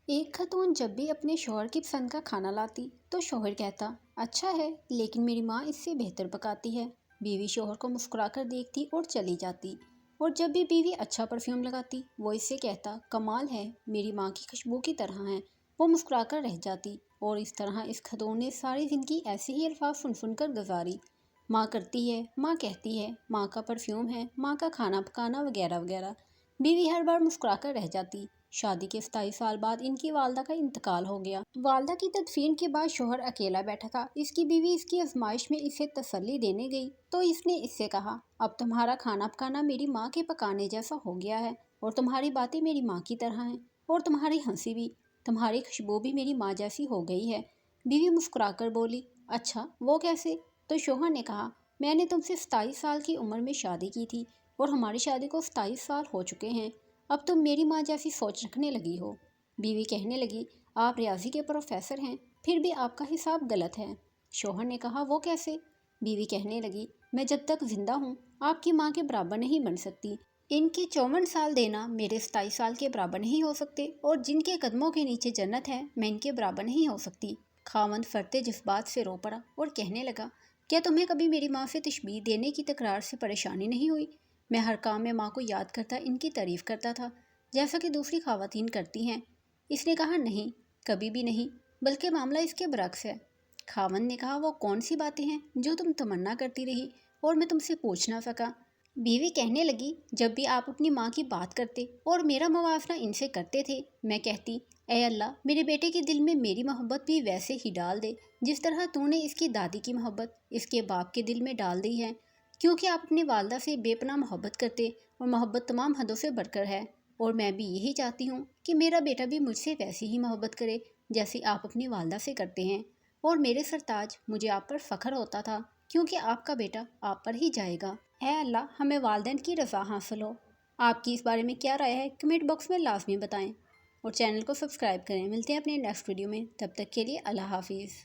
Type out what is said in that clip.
ایک خاتون جب بھی اپنے شوہر کی پسند کا کھانا لاتی تو شوہر کہتا اچھا ہے لیکن میری ماں اس سے بہتر پکاتی ہے۔ بیوی شوہر کو مسکرا کر دیکھتی اور چلی جاتی، اور جب بھی بیوی اچھا پرفیوم لگاتی وہ اس سے کہتا کمال ہے، میری ماں کی خوشبو کی طرح ہے۔ وہ مسکرا کر رہ جاتی، اور اس طرح اس خاتون نے ساری زندگی ایسے ہی الفاظ سن کر گزاری، ماں کرتی ہے، ماں کہتی ہے، ماں کا پرفیوم ہے، ماں کا کھانا پکانا وغیرہ وغیرہ۔ بیوی ہر بار مسکرا کر رہ جاتی۔ شادی کے 27 سال بعد ان کی والدہ کا انتقال ہو گیا۔ والدہ کی تدفین کے بعد شوہر اکیلا بیٹھا تھا۔ اس کی بیوی اس کی آزمائش میں اسے تسلی دینے گئی تو اس نے اس سے کہا اب تمہارا کھانا پکانا میری ماں کے پکانے جیسا ہو گیا ہے، اور تمہاری باتیں میری ماں کی طرح ہیں، اور تمہاری ہنسی بھی، تمہاری خوشبو بھی میری ماں جیسی ہو گئی ہے۔ بیوی مسکرا کر بولی اچھا وہ کیسے؟ تو شوہر نے کہا میں نے تم سے 27 سال کی عمر میں شادی کی تھی، اور ہماری شادی کو 27 سال ہو چکے ہیں، اب تم میری ماں جیسی سوچ رکھنے لگی ہو۔ بیوی کہنے لگی آپ ریاضی کے پروفیسر ہیں، پھر بھی آپ کا حساب غلط ہے۔ شوہر نے کہا وہ کیسے؟ بیوی کہنے لگی میں جب تک زندہ ہوں آپ کی ماں کے برابر نہیں بن سکتی، ان کے 54 سال دینا میرے 27 سال کے برابر نہیں ہو سکتے، اور جن کے قدموں کے نیچے جنت ہے میں ان کے برابر نہیں ہو سکتی۔ خاوند فرتے جذبات سے رو پڑا اور کہنے لگا کیا تمہیں کبھی میری ماں سے تشبیہ دینے کی تکرار سے پریشانی نہیں ہوئی؟ میں ہر کام میں ماں کو یاد کرتا ان کی تعریف کرتا تھا جیسا کہ دوسری خواتین کرتی ہیں۔ اس نے کہا نہیں، کبھی بھی نہیں، بلکہ معاملہ اس کے برعکس ہے۔ خاوند نے کہا وہ کون سی باتیں ہیں جو تم تمنا کرتی رہی اور میں تم سے پوچھ نہ سکا؟ بیوی کہنے لگی جب بھی آپ اپنی ماں کی بات کرتے اور میرا موازنہ ان سے کرتے تھے میں کہتی اے اللہ میرے بیٹے کے دل میں میری محبت بھی ویسے ہی ڈال دے جس طرح تو نے اس کی دادی کی محبت اس کے باپ کے دل میں ڈال دی ہے، کیونکہ آپ اپنی والدہ سے بے پناہ محبت کرتے، اور محبت تمام حدوں سے بڑھ کر ہے، اور میں بھی یہی چاہتی ہوں کہ میرا بیٹا بھی مجھ سے ویسی ہی محبت کرے جیسی آپ اپنی والدہ سے کرتے ہیں، اور میرے سرتاج مجھے آپ پر فخر ہوتا تھا کیونکہ آپ کا بیٹا آپ پر ہی جائے گا۔ اے اللہ ہمیں والدین کی رضا حاصل ہو۔ آپ کی اس بارے میں کیا رائے ہے کمنٹ باکس میں لازمی بتائیں، اور چینل کو سبسکرائب کریں۔ ملتے ہیں اپنے نیکسٹ ویڈیو میں، تب تک کے لیے اللہ حافظ۔